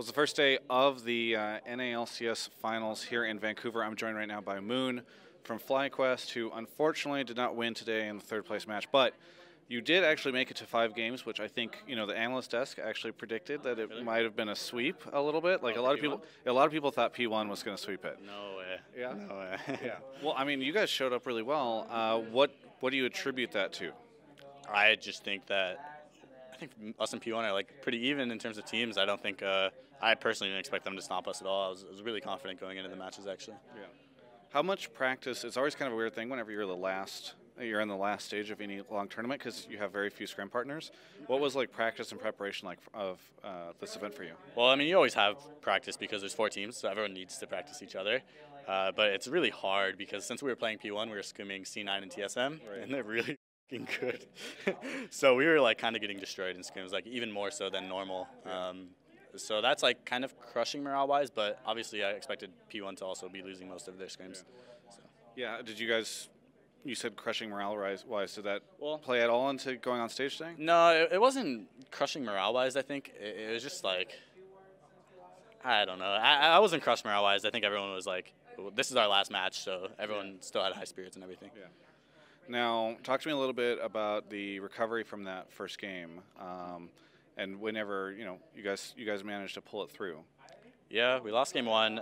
Well, it's the first day of the NALCS finals here in Vancouver. I'm joined right now by Moon from FlyQuest, who unfortunately did not win today in the third place match, but you did actually make it to 5 games, which I think, you know, the analyst desk actually predicted that it might have been a sweep a little bit. Like a lot of people thought P1 was going to sweep it. No way. Yeah. No way. Yeah. Well, I mean, you guys showed up really well. What do you attribute that to? I just think that us and P1 are like pretty even in terms of teams. I don't think I personally didn't expect them to stomp us at all. I was really confident going into the matches actually. Yeah. How much practice? It's always kind of a weird thing whenever you're in the last stage of any long tournament because you have very few scrim partners. What was like practice and preparation like of this event for you? Well, I mean, you always have practice because there's 4 teams, so everyone needs to practice each other. But it's really hard because since we were playing P1, we were scrimming C9 and TSM, right. And they're really good. So we were like kind of getting destroyed in scrims, like even more so than normal. So that's like kind of crushing morale-wise, but obviously I expected P1 to also be losing most of their scrims. Yeah. So. Yeah. Did you guys? You said crushing morale-wise. Did that play at all into going on stage today? No, it wasn't crushing morale-wise. I think it was just like, I don't know. I wasn't crushed morale-wise. I think everyone was like, well, this is our last match, so everyone still had high spirits and everything. Yeah. Now, talk to me a little bit about the recovery from that first game, and whenever you guys managed to pull it through. Yeah, we lost game 1.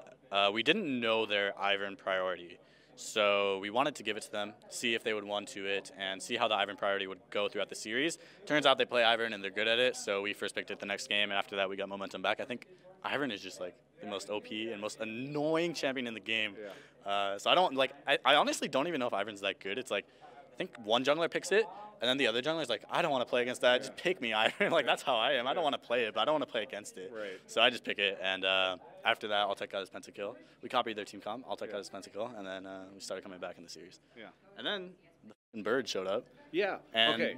We didn't know their Ivan priority. So we wanted to give it to them, see if they would want to it, and see how the Ivan priority would go throughout the series. Turns out they play Ivan and they're good at it, so we first picked it the next game, and after that we got momentum back. I think Ivan is just like the most OP and most annoying champion in the game. Yeah. So I honestly don't even know if Ivan's that good. It's like, I think one jungler picks it, and then the other jungler is like, I don't want to play against that. Yeah. Just pick me, Ivan. Like, that's how I am. I don't want to play it, but I don't want to play against it. Right. So I just pick it, and after that, Altec got his pentakill. We copied their team comp. Altec got his pentakill, and then we started coming back in the series. Yeah. And then the bird showed up. Yeah. And okay.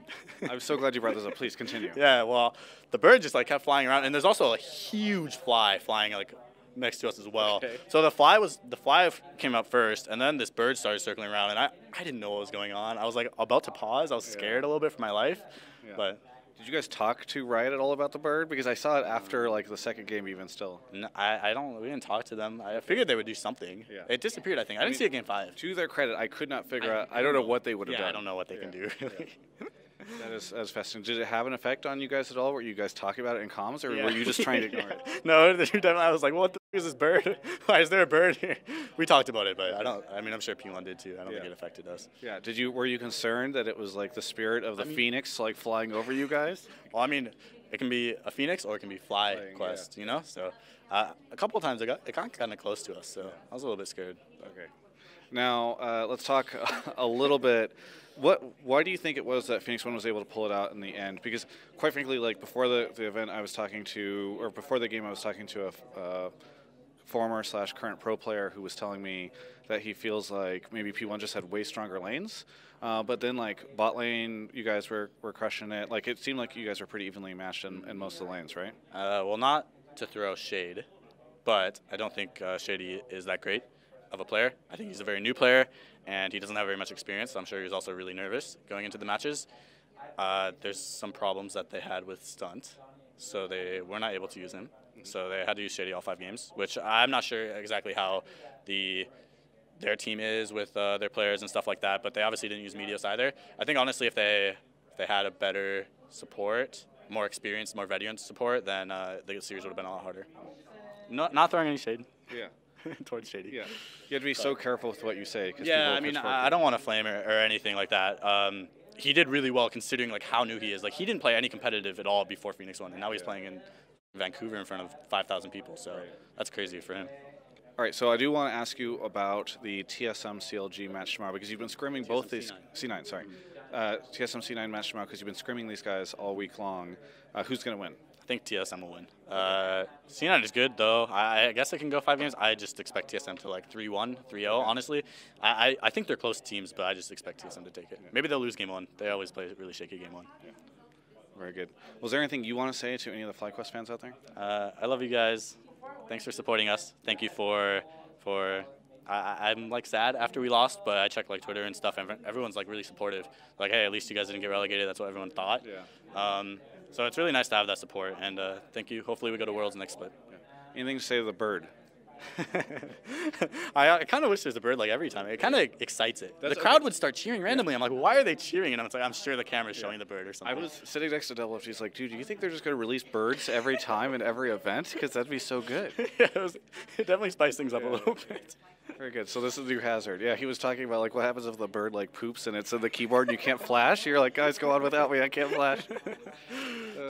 I'm so glad you brought this up. Please continue. Yeah. Well, the bird just like kept flying around, and there's also a huge fly flying like next to us as well. Okay. So the fly came up first, and then this bird started circling around, and I didn't know what was going on. I was like about to pause. I was scared a little bit for my life, but. Did you guys talk to Riot at all about the bird? Because I saw it after like the second game even still. No, we didn't talk to them. I figured they would do something. Yeah. It disappeared, I think. I didn't see it game 5. To their credit, I could not figure out. I don't know what they would have done. I don't know what they can do. That is fascinating. Did it have an effect on you guys at all? Were you guys talking about it in comms, or were you just trying to ignore it? No, I was like, what the f is this bird? Why is there a bird here? We talked about it, but I'm sure P1 did too. I don't think it affected us. Yeah. Were you concerned that it was like the spirit of the phoenix like flying over you guys? Well, I mean, it can be a phoenix or it can be FlyQuest, you know? So a couple of times it got kind of close to us, so I was a little bit scared. Okay. Now, let's talk a little bit. Why do you think it was that Phoenix 1 was able to pull it out in the end? Because, quite frankly, like before the event, before the game, I was talking to a former/current pro player who was telling me that he feels like maybe P1 just had way stronger lanes. But then, like, bot lane, you guys were crushing it. Like, it seemed like you guys were pretty evenly matched in most of the lanes, right? Well, not to throw shade, but I don't think Shady is that great of a player. I think he's a very new player, and he doesn't have very much experience, so I'm sure he was also really nervous going into the matches. There's some problems that they had with Stunt, so they were not able to use him. So they had to use Shady all 5 games, which I'm not sure exactly how their team is with their players and stuff like that, but they obviously didn't use Meteos either. I think, honestly, if they had a better support, more experienced, more veteran support, then the series would have been a lot harder. Not throwing any shade. Yeah. Towards Shady. Yeah. You have to be so careful with what you say. Yeah, I mean, I don't want to flame or anything like that. He did really well considering like how new he is. Like, he didn't play any competitive at all before Phoenix 1, and now he's playing in Vancouver in front of 5,000 people, so that's crazy for him. All right, so I do want to ask you about the TSM CLG match tomorrow, because you've been scrimming both these C9, sorry. TSM C9 match tomorrow, because you've been scrimming these guys all week long. Who's going to win? I think TSM will win. C9 is good, though. I guess it can go 5 games. I just expect TSM to like 3-1, 3-0, honestly. I think they're close teams, but I just expect TSM to take it. Maybe they'll lose game 1. They always play really shaky game 1. Yeah. Very good. Was there anything you want to say to any of the FlyQuest fans out there? I love you guys. Thanks for supporting us. Thank you for I'm like sad after we lost, but I checked like Twitter and stuff, and everyone's like really supportive. Like, hey, at least you guys didn't get relegated. That's what everyone thought. Yeah. So it's really nice to have that support, and thank you. Hopefully we go to Worlds next split. Yeah. Anything to say to the bird? I kind of wish there's a bird like every time. It kind of excites it. The crowd would start cheering randomly. I'm like, why are they cheering? And I'm sure the camera's showing the bird or something. I was sitting next to Double F. She's like, dude, do you think they're just going to release birds every time in every event? Because that'd be so good. Yeah, it definitely spiced things up a little bit. Very good. So this is the new hazard. Yeah, he was talking about like what happens if the bird like poops and it's in the keyboard and you can't flash. You're like, guys, go on without me. I can't flash.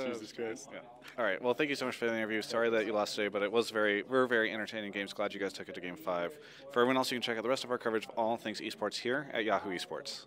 Jesus Christ. Yeah. All right. Well, thank you so much for the interview. Sorry that you lost today, but it was very entertaining games. Glad you guys took it to Game 5. For everyone else, you can check out the rest of our coverage of all things esports here at Yahoo Esports.